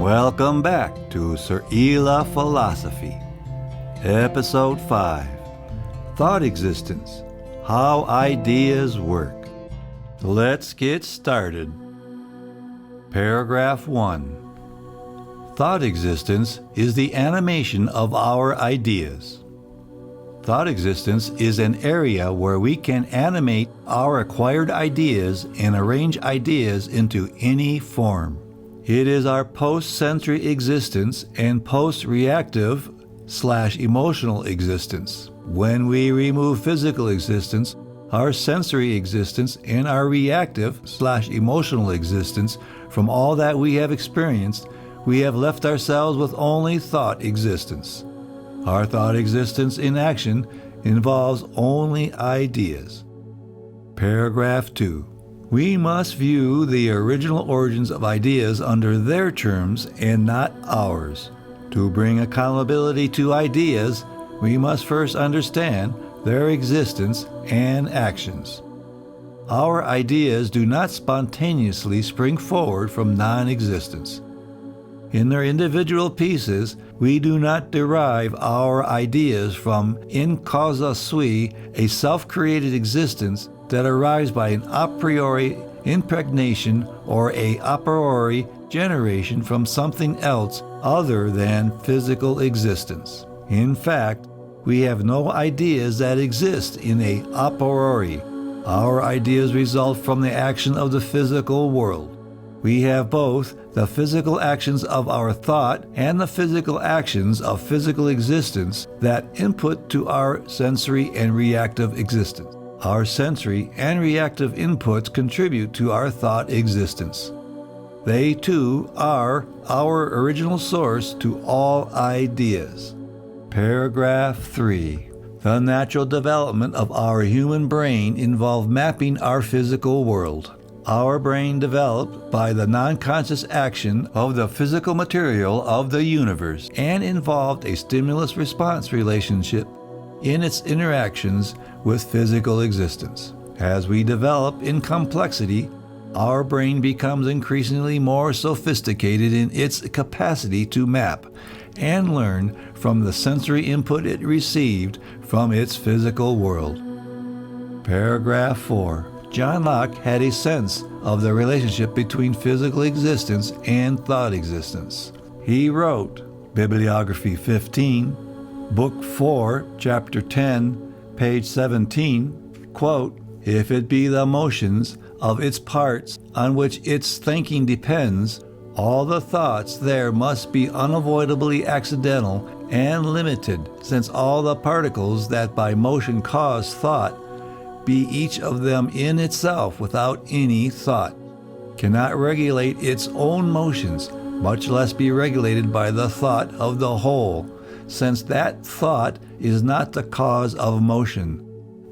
Welcome back to Seryla Philosophy, Episode 5, Thought Existence, How Ideas Work. Let's get started. Paragraph 1. Thought existence is the animation of our ideas. Thought existence is an area where we can animate our acquired ideas and arrange ideas into any form. It is our post-sensory existence and post-reactive / emotional existence. When we remove physical existence, our sensory existence, and our reactive / emotional existence from all that we have experienced, we have left ourselves with only thought existence. Our thought existence in action involves only ideas. Paragraph 2. We must view the original origins of ideas under their terms and not ours. To bring accountability to ideas, we must first understand their existence and actions. Our ideas do not spontaneously spring forward from non-existence. In their individual pieces, we do not derive our ideas from in causa sui, a self-created existence that arrives by an a priori impregnation or a priori generation from something else other than physical existence. In fact, we have no ideas that exist in a priori. Our ideas result from the action of the physical world. We have both the physical actions of our thought and the physical actions of physical existence that input to our sensory and reactive existence. Our sensory and reactive inputs contribute to our thought existence. They too are our original source to all ideas. Paragraph 3. The natural development of our human brain involved mapping our physical world. Our brain developed by the non-conscious action of the physical material of the universe and involved a stimulus-response relationship in its interactions with physical existence. As we develop in complexity, our brain becomes increasingly more sophisticated in its capacity to map and learn from the sensory input it received from its physical world. Paragraph 4. John Locke had a sense of the relationship between physical existence and thought existence. He wrote, Bibliography 15, Book 4, Chapter 10, page 17, quote, "If it be the motions of its parts on which its thinking depends, all the thoughts there must be unavoidably accidental and limited, since all the particles that by motion cause thought, be each of them in itself without any thought, cannot regulate its own motions, much less be regulated by the thought of the whole, since that thought is not the cause of motion,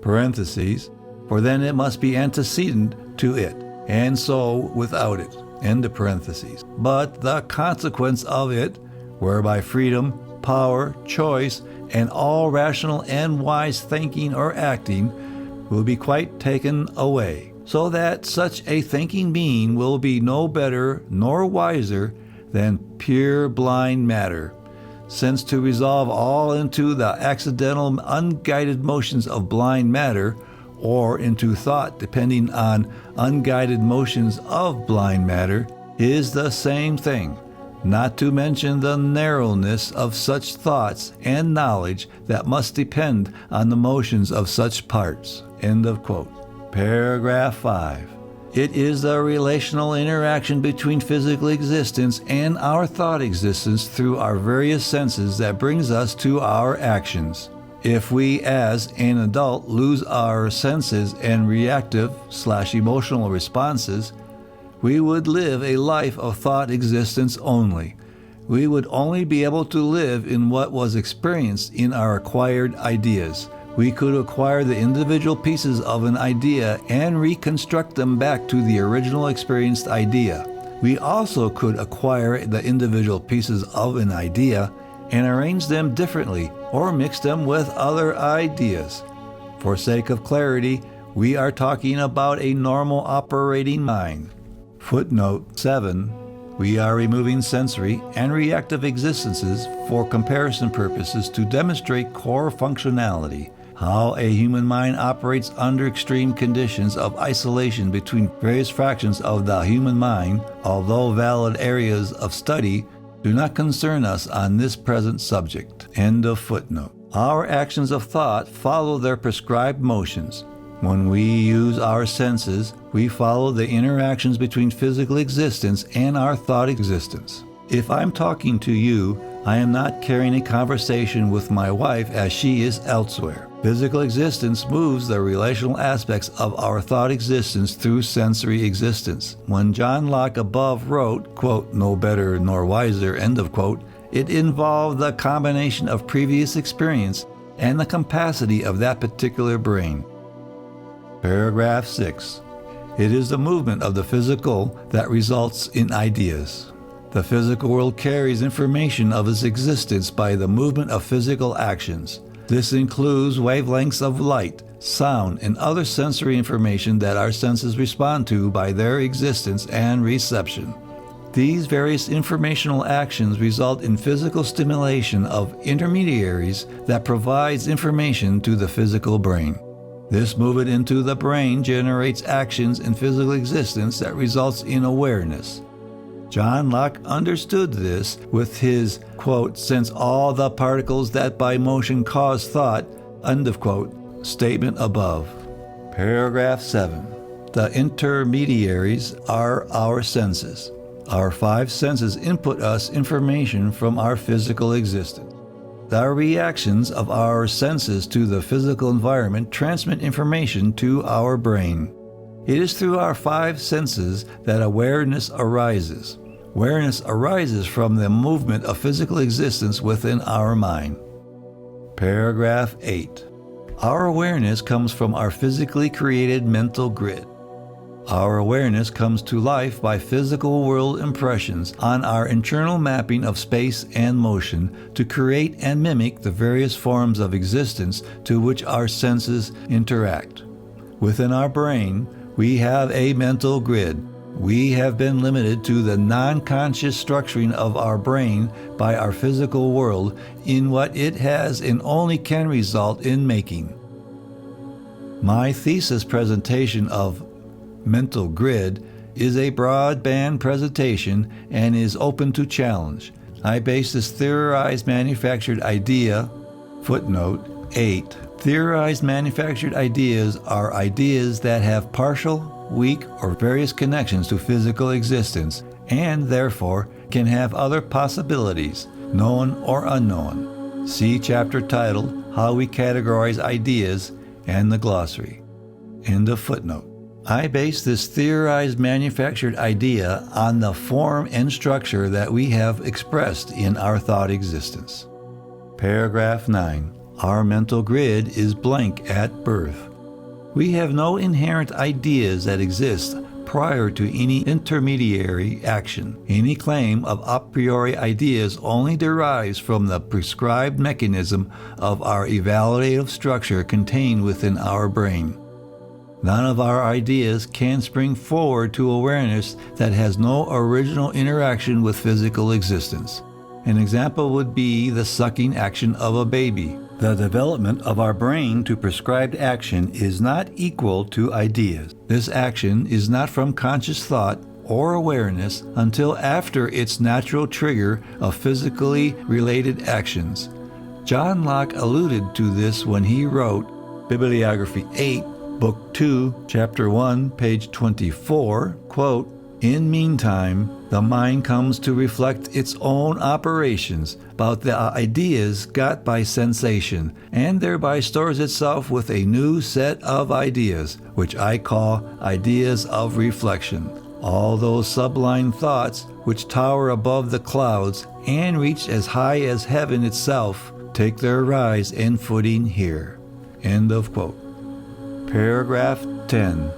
parentheses, for then it must be antecedent to it, and so without it, end of parentheses, but the consequence of it, whereby freedom, power, choice, and all rational and wise thinking or acting will be quite taken away, so that such a thinking being will be no better nor wiser than pure blind matter, since to resolve all into the accidental unguided motions of blind matter, or into thought depending on unguided motions of blind matter, is the same thing, not to mention the narrowness of such thoughts and knowledge that must depend on the motions of such parts. End of quote. Paragraph 5. It is the relational interaction between physical existence and our thought existence through our various senses that brings us to our actions. If we as an adult lose our senses and reactive / emotional responses, we would live a life of thought existence only. We would only be able to live in what was experienced in our acquired ideas. We could acquire the individual pieces of an idea and reconstruct them back to the original experienced idea. We also could acquire the individual pieces of an idea and arrange them differently or mix them with other ideas. For sake of clarity, we are talking about a normal operating mind. Footnote 7. We are removing sensory and reactive existences for comparison purposes to demonstrate core functionality, how a human mind operates under extreme conditions of isolation between various fractions of the human mind, although valid areas of study do not concern us on this present subject. End of footnote. Our actions of thought follow their prescribed motions. When we use our senses, we follow the interactions between physical existence and our thought existence. If I'm talking to you, I am not carrying a conversation with my wife as she is elsewhere. Physical existence moves the relational aspects of our thought existence through sensory existence. When John Locke above wrote, quote, "no better nor wiser," end of quote, it involved the combination of previous experience and the capacity of that particular brain. Paragraph 6. It is the movement of the physical that results in ideas. The physical world carries information of its existence by the movement of physical actions. This includes wavelengths of light, sound, and other sensory information that our senses respond to by their existence and reception. These various informational actions result in physical stimulation of intermediaries that provides information to the physical brain. This movement into the brain generates actions in physical existence that results in awareness. John Locke understood this with his, quote, "since all the particles that by motion cause thought," end of quote, statement above. Paragraph 7. The intermediaries are our senses. Our 5 senses input us information from our physical existence. The reactions of our senses to the physical environment transmit information to our brain. It is through our 5 senses that awareness arises. Awareness arises from the movement of physical existence within our mind. Paragraph 8. Our awareness comes from our physically created mental grid. Our awareness comes to life by physical world impressions on our internal mapping of space and motion to create and mimic the various forms of existence to which our senses interact. Within our brain, we have a mental grid. We have been limited to the non-conscious structuring of our brain by our physical world in what it has and only can result in making. My thesis presentation of mental grid is a broadband presentation and is open to challenge. I base this theorized manufactured idea, footnote 8. Theorized manufactured ideas are ideas that have partial, weak, or various connections to physical existence and therefore can have other possibilities, known or unknown. See chapter titled How We Categorize Ideas and the glossary. End of footnote. I base this theorized manufactured idea on the form and structure that we have expressed in our thought existence. Paragraph 9. Our mental grid is blank at birth. We have no inherent ideas that exist prior to any intermediary action. Any claim of a priori ideas only derives from the prescribed mechanism of our evaluative structure contained within our brain. None of our ideas can spring forward to awareness that has no original interaction with physical existence. An example would be the sucking action of a baby. The development of our brain to prescribed action is not equal to ideas. This action is not from conscious thought or awareness until after its natural trigger of physically related actions. John Locke alluded to this when he wrote, Bibliography 8, Book 2, Chapter 1, page 24, quote, "In meantime, the mind comes to reflect its own operations about the ideas got by sensation, and thereby stores itself with a new set of ideas, which I call ideas of reflection. All those sublime thoughts which tower above the clouds and reach as high as heaven itself take their rise and footing here." End of quote. Paragraph 10.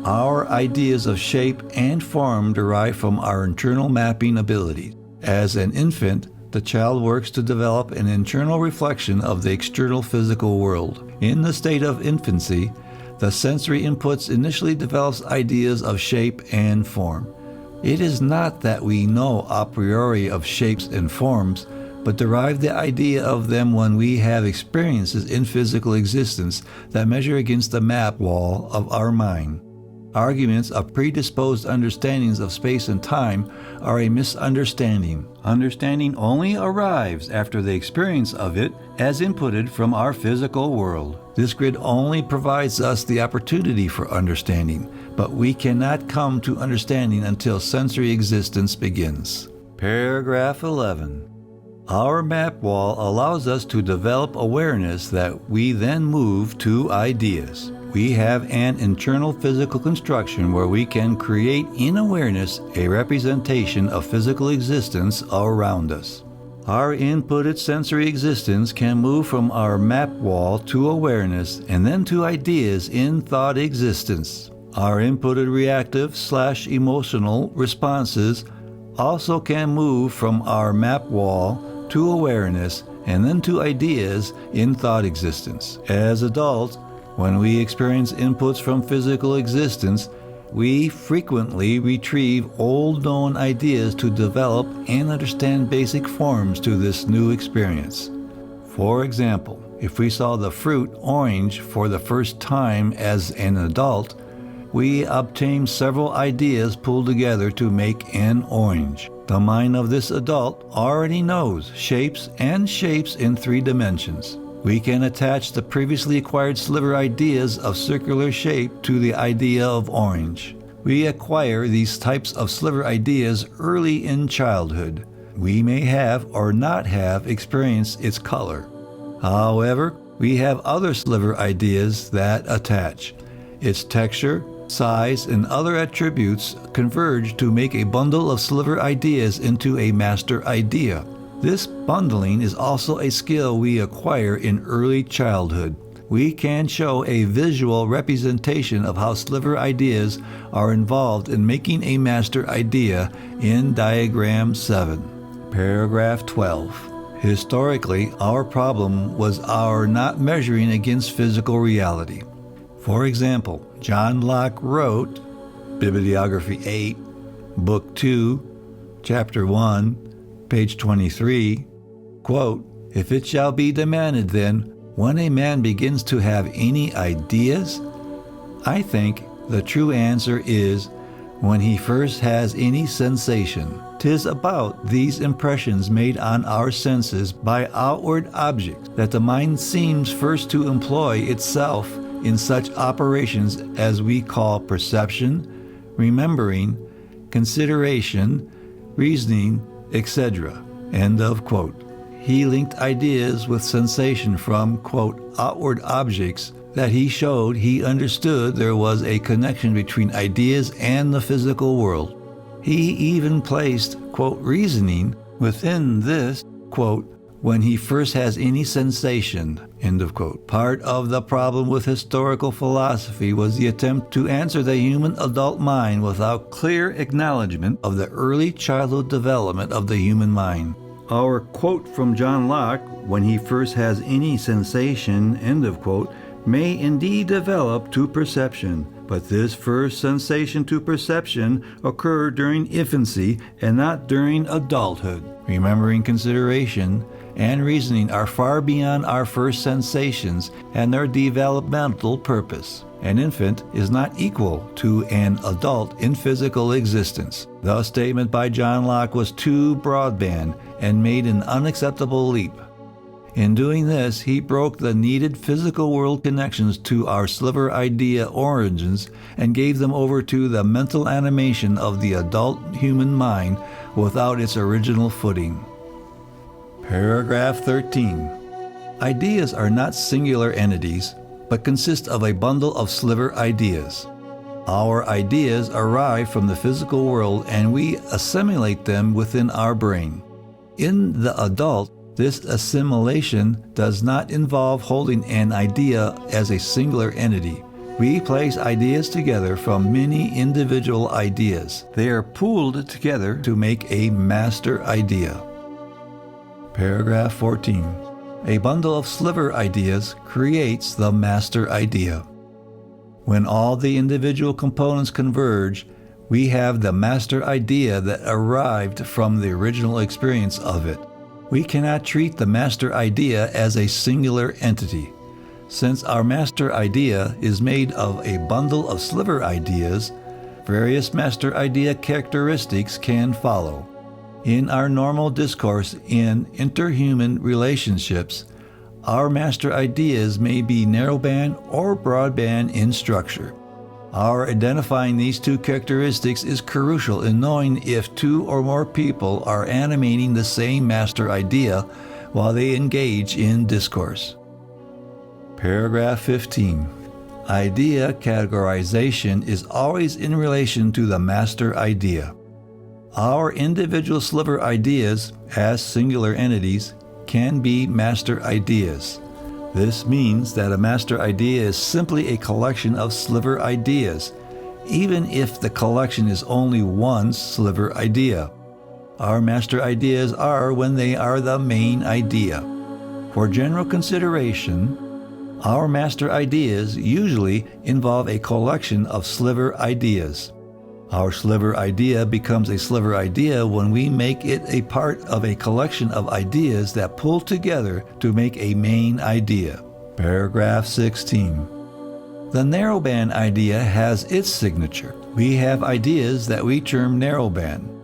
Our ideas of shape and form derive from our internal mapping abilities. As an infant, the child works to develop an internal reflection of the external physical world. In the state of infancy, the sensory inputs initially develops ideas of shape and form. It is not that we know a priori of shapes and forms, but derive the idea of them when we have experiences in physical existence that measure against the map wall of our mind. Arguments of predisposed understandings of space and time are a misunderstanding. Understanding only arrives after the experience of it as inputted from our physical world. This grid only provides us the opportunity for understanding, but we cannot come to understanding until sensory existence begins. Paragraph 11. Our map wall allows us to develop awareness that we then move to ideas. We have an internal physical construction where we can create in awareness a representation of physical existence around us. Our inputted sensory existence can move from our map wall to awareness and then to ideas in thought existence. Our inputted reactive/emotional responses also can move from our map wall to awareness and then to ideas in thought existence. As adults, when we experience inputs from physical existence, we frequently retrieve old known ideas to develop and understand basic forms to this new experience. For example, if we saw the fruit orange for the first time as an adult, we obtain several ideas pulled together to make an orange. The mind of this adult already knows shapes and shapes in 3 dimensions. We can attach the previously acquired sliver ideas of circular shape to the idea of orange. We acquire these types of sliver ideas early in childhood. We may have or not have experienced its color. However, we have other sliver ideas that attach. Its texture, size, and other attributes converge to make a bundle of sliver ideas into a master idea. This bundling is also a skill we acquire in early childhood. We can show a visual representation of how sliver ideas are involved in making a master idea in Diagram 7. Paragraph 12. Historically, our problem was our not measuring against physical reality. For example, John Locke wrote, Bibliography 8, Book 2, Chapter 1, page 23, quote, "If it shall be demanded then, when a man begins to have any ideas, I think the true answer is when he first has any sensation. 'Tis about these impressions made on our senses by outward objects that the mind seems first to employ itself in such operations as we call perception, remembering, consideration, reasoning, etc." End of quote. He linked ideas with sensation from, quote, outward objects that he showed he understood there was a connection between ideas and the physical world. He even placed, quote, reasoning within this, quote, when he first has any sensation, end of quote. Part of the problem with historical philosophy was the attempt to answer the human adult mind without clear acknowledgement of the early childhood development of the human mind. Our quote from John Locke, when he first has any sensation, end of quote, may indeed develop to perception, but this first sensation to perception occurred during infancy and not during adulthood. Remembering, consideration, and reasoning are far beyond our first sensations and their developmental purpose. An infant is not equal to an adult in physical existence. The statement by John Locke was too broadband and made an unacceptable leap. In doing this, he broke the needed physical world connections to our sliver idea origins and gave them over to the mental animation of the adult human mind without its original footing. Paragraph 13. Ideas are not singular entities, but consist of a bundle of sliver ideas. Our ideas arrive from the physical world and we assimilate them within our brain. In the adult, this assimilation does not involve holding an idea as a singular entity. We place ideas together from many individual ideas. They are pooled together to make a master idea. Paragraph 14. A bundle of sliver ideas creates the master idea. When all the individual components converge, We have the master idea that arrived from the original experience of it. We cannot treat the master idea as a singular entity. Since our master idea is made of a bundle of sliver ideas, various master idea characteristics can follow. In our normal discourse in interhuman relationships, our master ideas may be narrowband or broadband in structure. Our identifying these two characteristics is crucial in knowing if two or more people are animating the same master idea while they engage in discourse. Paragraph 15. Idea categorization is always in relation to the master idea. Our individual sliver ideas, as singular entities, can be master ideas. This means that a master idea is simply a collection of sliver ideas, even if the collection is only one sliver idea. Our master ideas are when they are the main idea. For general consideration, our master ideas usually involve a collection of sliver ideas. Our sliver idea becomes a sliver idea when we make it a part of a collection of ideas that pull together to make a main idea. Paragraph 16. The narrowband idea has its signature. We have ideas that we term narrowband.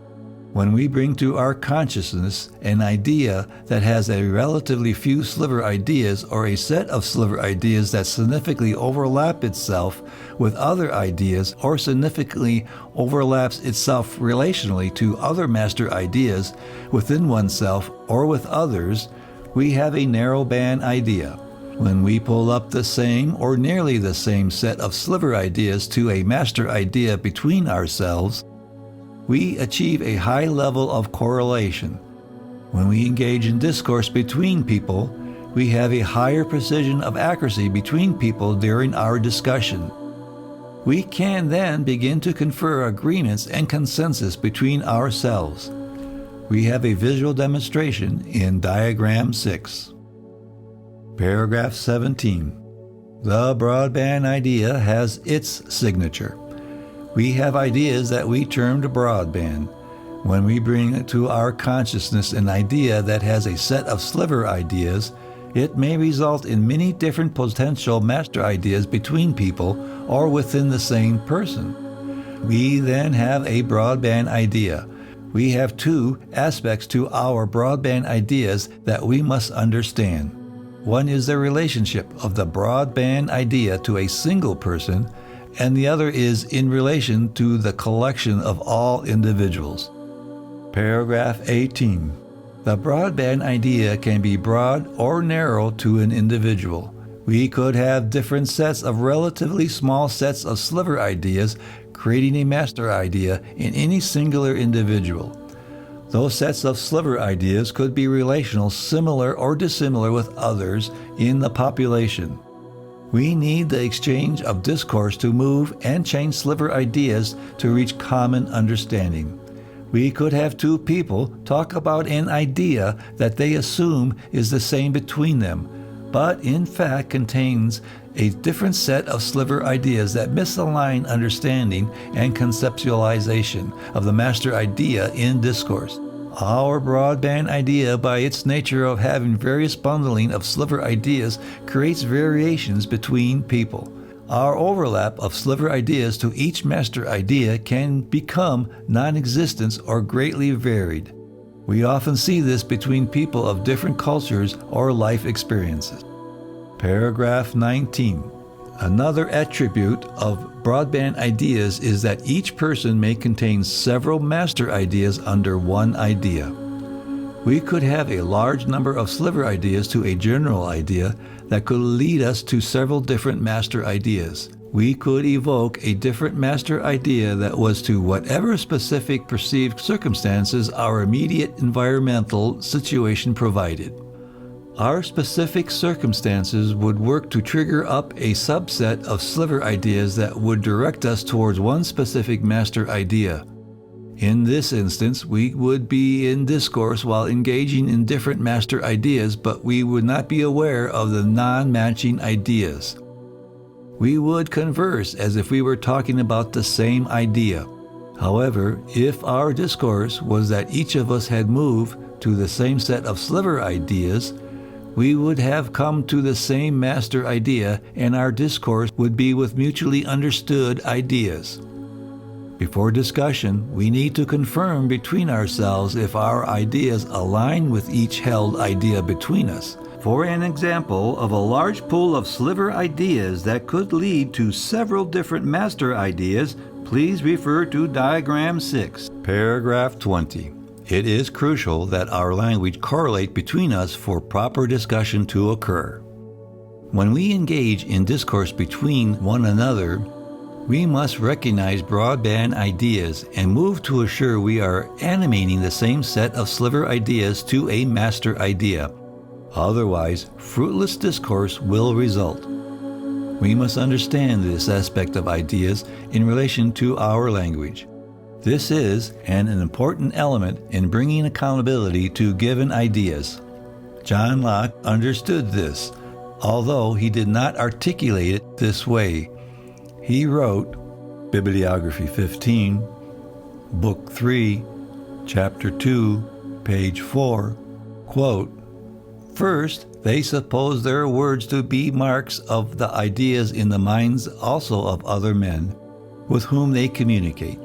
When we bring to our consciousness an idea that has a relatively few sliver ideas or a set of sliver ideas that significantly overlap itself with other ideas or significantly overlaps itself relationally to other master ideas within oneself or with others, we have a narrowband idea. When we pull up the same or nearly the same set of sliver ideas to a master idea between ourselves, we achieve a high level of correlation. When we engage in discourse between people, we have a higher precision of accuracy between people during our discussion. We can then begin to confer agreements and consensus between ourselves. We have a visual demonstration in Diagram 6. Paragraph 17. The broadband idea has its signature. We have ideas that we termed broadband. When we bring to our consciousness an idea that has a set of sliver ideas, it may result in many different potential master ideas between people or within the same person. We then have a broadband idea. We have two aspects to our broadband ideas that we must understand. One is the relationship of the broadband idea to a single person, and the other is in relation to the collection of all individuals. Paragraph 18. The broadband idea can be broad or narrow to an individual. We could have different sets of relatively small sets of sliver ideas creating a master idea in any singular individual. Those sets of sliver ideas could be relational, similar or dissimilar with others in the population. We need the exchange of discourse to move and change sliver ideas to reach common understanding. We could have two people talk about an idea that they assume is the same between them, but in fact contains a different set of sliver ideas that misalign understanding and conceptualization of the master idea in discourse. Our broadband idea, by its nature of having various bundling of sliver ideas, creates variations between people. Our overlap of sliver ideas to each master idea can become non-existent or greatly varied. We often see this between people of different cultures or life experiences. Paragraph 19. Another attribute of broadband ideas is that each person may contain several master ideas under one idea. We could have a large number of sliver ideas to a general idea that could lead us to several different master ideas. We could evoke a different master idea that was to whatever specific perceived circumstances our immediate environmental situation provided. Our specific circumstances would work to trigger up a subset of sliver ideas that would direct us towards one specific master idea. In this instance, we would be in discourse while engaging in different master ideas, but we would not be aware of the non-matching ideas. We would converse as if we were talking about the same idea. However, if our discourse was that each of us had moved to the same set of sliver ideas, we would have come to the same master idea, and our discourse would be with mutually understood ideas. Before discussion, we need to confirm between ourselves if our ideas align with each held idea between us. For an example of a large pool of sliver ideas that could lead to several different master ideas, please refer to Diagram 6, Paragraph 20. It is crucial that our language correlate between us for proper discussion to occur. When we engage in discourse between one another, we must recognize broadband ideas and move to assure we are animating the same set of sliver ideas to a master idea. Otherwise, fruitless discourse will result. We must understand this aspect of ideas in relation to our language. This is an important element in bringing accountability to given ideas. John Locke understood this, although he did not articulate it this way. He wrote, Bibliography 15, Book 3, Chapter 2, page 4, quote, "First, they suppose their words to be marks of the ideas in the minds also of other men, with whom they communicate.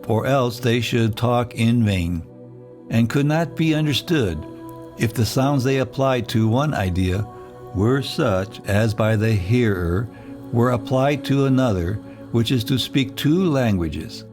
Or else they should talk in vain, and could not be understood, if the sounds they applied to one idea were such as by the hearer were applied to another, which is to speak two languages.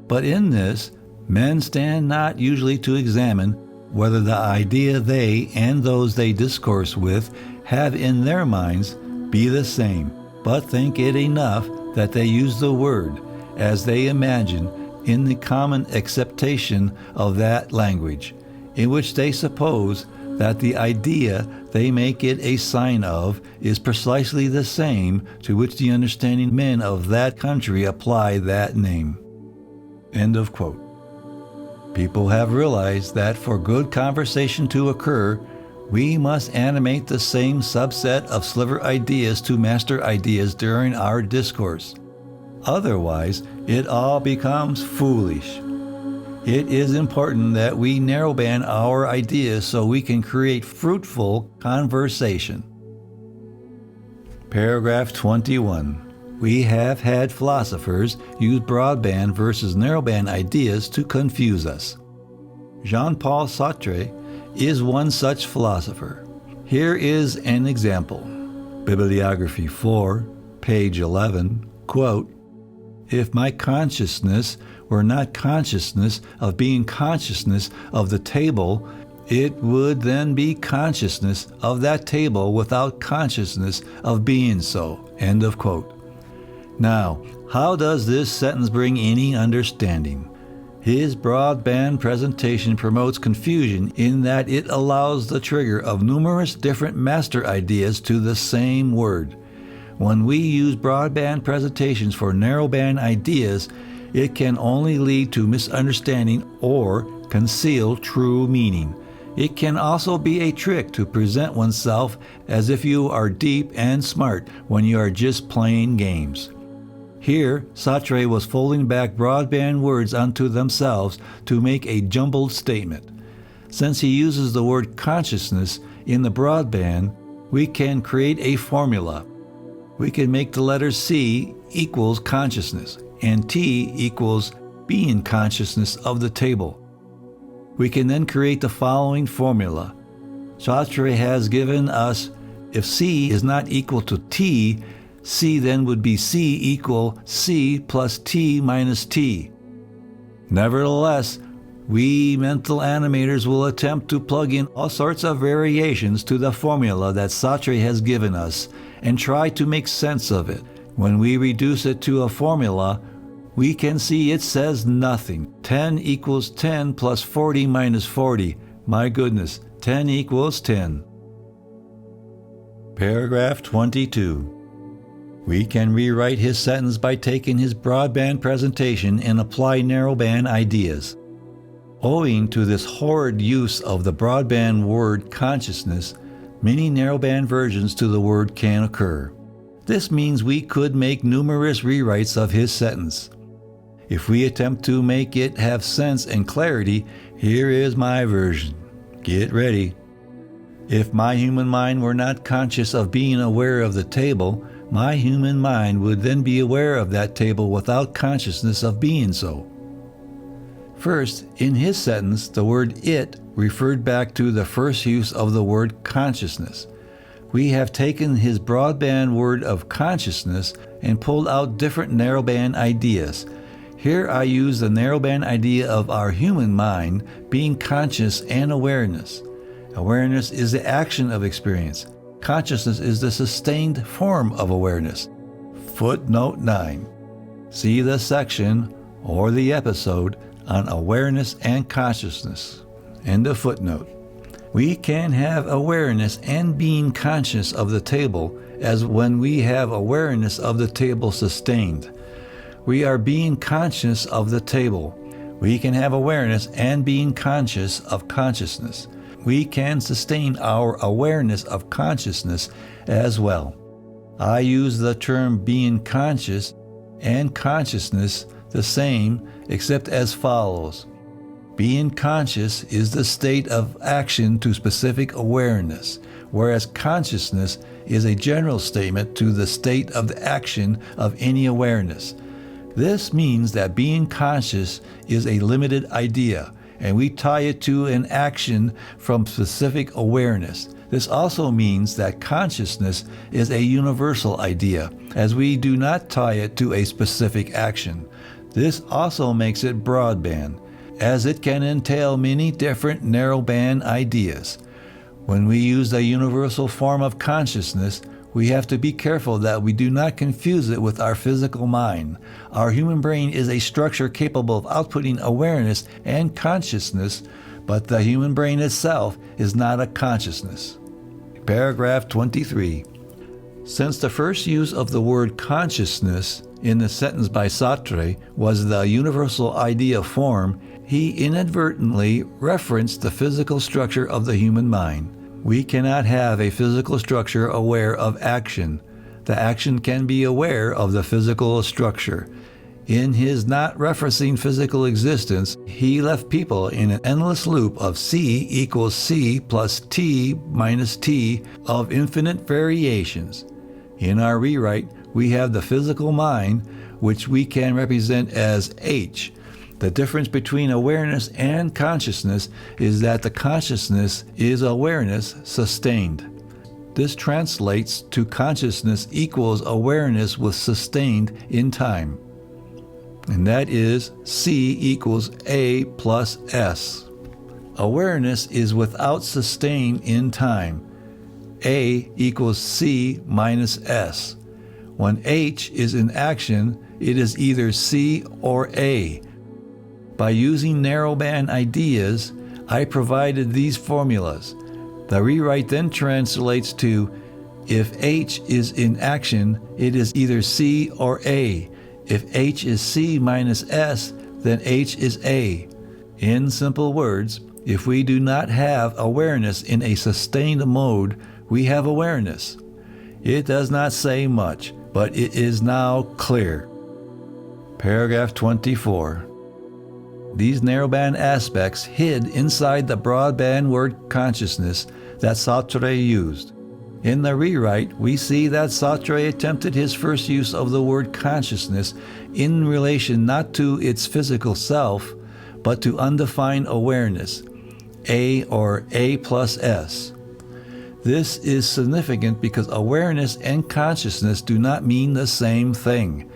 But in this, men stand not usually to examine whether the idea they and those they discourse with have in their minds be the same, but think it enough that they use the word, as they imagine, in the common acceptation of that language, in which they suppose that the idea they make it a sign of is precisely the same to which the understanding men of that country apply that name." End of quote. People have realized that for good conversation to occur, we must animate the same subset of sliver ideas to master ideas during our discourse. Otherwise, it all becomes foolish. It is important that we narrowband our ideas so we can create fruitful conversation. Paragraph 21. We have had philosophers use broadband versus narrowband ideas to confuse us. Jean-Paul Sartre is one such philosopher. Here is an example. Bibliography 4, page 11, quote, "If my consciousness were not consciousness of being consciousness of the table, it would then be consciousness of that table without consciousness of being so." End of quote. Now, how does this sentence bring any understanding? His broadband presentation promotes confusion in that it allows the trigger of numerous different master ideas to the same word. When we use broadband presentations for narrowband ideas, it can only lead to misunderstanding or conceal true meaning. It can also be a trick to present oneself as if you are deep and smart when you are just playing games. Here, Sartre was folding back broadband words unto themselves to make a jumbled statement. Since he uses the word consciousness in the broadband, we can create a formula. We can make the letter C equals consciousness, and T equals being consciousness of the table. We can then create the following formula. Sartre has given us, if C is not equal to T, C then would be C equal C plus T minus T. Nevertheless, we mental animators will attempt to plug in all sorts of variations to the formula that Sartre has given us and try to make sense of it. When we reduce it to a formula, we can see it says nothing. 10 equals 10 plus 40 minus 40. My goodness, 10 equals 10. Paragraph 22. We can rewrite his sentence by taking his broadband presentation and apply narrowband ideas. Owing to this horrid use of the broadband word consciousness, many narrowband versions to the word can occur. This means we could make numerous rewrites of his sentence. If we attempt to make it have sense and clarity, here is my version. Get ready. If my human mind were not conscious of being aware of the table, my human mind would then be aware of that table without consciousness of being so. First, in his sentence, the word it referred back to the first use of the word consciousness. We have taken his broadband word of consciousness and pulled out different narrowband ideas. Here I use the narrowband idea of our human mind being conscious and awareness. Awareness is the action of experience. Consciousness is the sustained form of awareness. Footnote 9. See the section or the episode on awareness and consciousness. End of footnote. We can have awareness and being conscious of the table as when we have awareness of the table sustained. We are being conscious of the table. We can have awareness and being conscious of consciousness. We can sustain our awareness of consciousness as well. I use the term being conscious and consciousness the same, except as follows. Being conscious is the state of action to specific awareness, whereas consciousness is a general statement to the state of the action of any awareness. This means that being conscious is a limited idea, and we tie it to an action from specific awareness. This also means that consciousness is a universal idea, as we do not tie it to a specific action. This also makes it broadband, as it can entail many different narrowband ideas. When we use the universal form of consciousness, we have to be careful that we do not confuse it with our physical mind. Our human brain is a structure capable of outputting awareness and consciousness, but the human brain itself is not a consciousness. Paragraph 23. Since the first use of the word consciousness in the sentence by Sartre was the universal idea form, he inadvertently referenced the physical structure of the human mind. We cannot have a physical structure aware of action. The action can be aware of the physical structure. In his not referencing physical existence, he left people in an endless loop of C equals C plus T minus T of infinite variations. In our rewrite, we have the physical mind, which we can represent as H. The difference between awareness and consciousness is that the consciousness is awareness sustained. This translates to consciousness equals awareness with sustained in time. And that is C equals A plus S. Awareness is without sustained in time. A equals C minus S. When H is in action, it is either C or A. By using narrowband ideas, I provided these formulas. The rewrite then translates to, if H is in action, it is either C or A. If H is C minus S, then H is A. In simple words, if we do not have awareness in a sustained mode, we have awareness. It does not say much, but it is now clear. Paragraph 24. These narrowband aspects hid inside the broadband word consciousness that Sartre used. In the rewrite, we see that Sartre attempted his first use of the word consciousness in relation not to its physical self, but to undefined awareness, A or A plus S. This is significant because awareness and consciousness do not mean the same thing.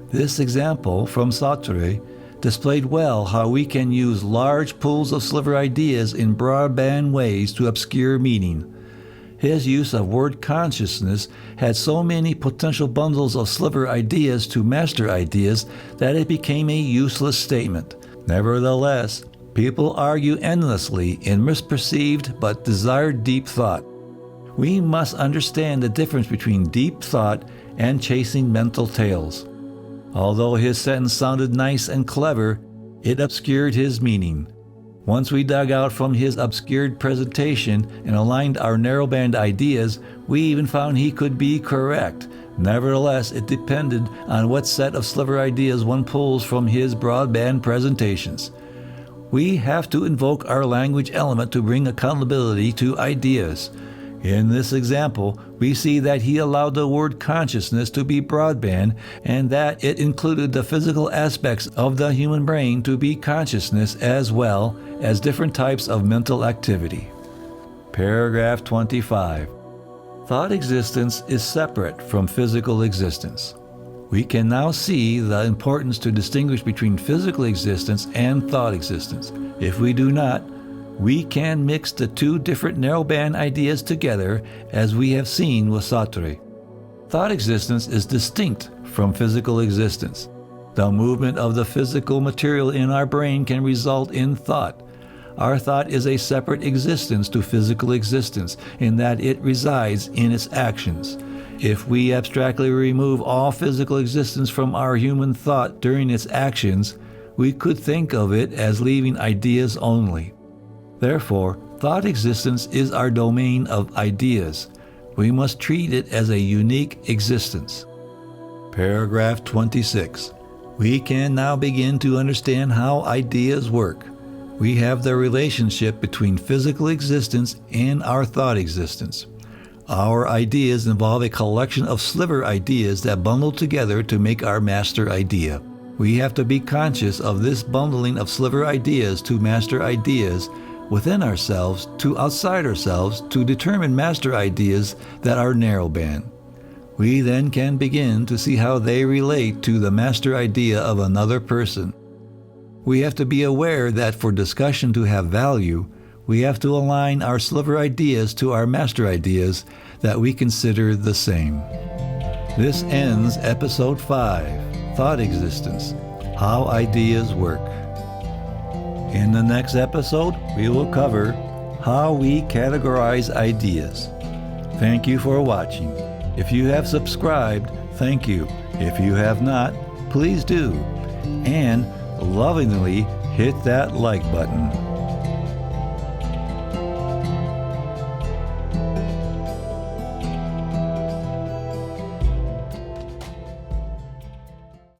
This example from Sartre displayed well how we can use large pools of sliver ideas in broadband ways to obscure meaning. His use of word consciousness had so many potential bundles of sliver ideas to master ideas that it became a useless statement. Nevertheless, people argue endlessly in misperceived but desired deep thought. We must understand the difference between deep thought and chasing mental tales. Although his sentence sounded nice and clever, it obscured his meaning. Once we dug out from his obscured presentation and aligned our narrowband ideas, we even found he could be correct. Nevertheless, it depended on what set of sliver ideas one pulls from his broadband presentations. We have to invoke our language element to bring accountability to ideas. In this example, we see that he allowed the word consciousness to be broadband and that it included the physical aspects of the human brain to be consciousness as well as different types of mental activity. Paragraph 25. Thought existence is separate from physical existence. We can now see the importance to distinguish between physical existence and thought existence. If we do not, we can mix the two different narrowband ideas together as we have seen with Sartre. Thought existence is distinct from physical existence. The movement of the physical material in our brain can result in thought. Our thought is a separate existence to physical existence in that it resides in its actions. If we abstractly remove all physical existence from our human thought during its actions, we could think of it as leaving ideas only. Therefore, thought existence is our domain of ideas. We must treat it as a unique existence. Paragraph 26. We can now begin to understand how ideas work. We have the relationship between physical existence and our thought existence. Our ideas involve a collection of sliver ideas that bundle together to make our master idea. We have to be conscious of this bundling of sliver ideas to master ideas within ourselves to outside ourselves to determine master ideas that are narrowband. We then can begin to see how they relate to the master idea of another person. We have to be aware that for discussion to have value, we have to align our sliver ideas to our master ideas that we consider the same. This ends Episode 5, Thought Existence, How Ideas Work. In the next episode, we will cover how we categorize ideas. Thank you for watching. If you have subscribed, thank you. If you have not, please do. And lovingly hit that like button.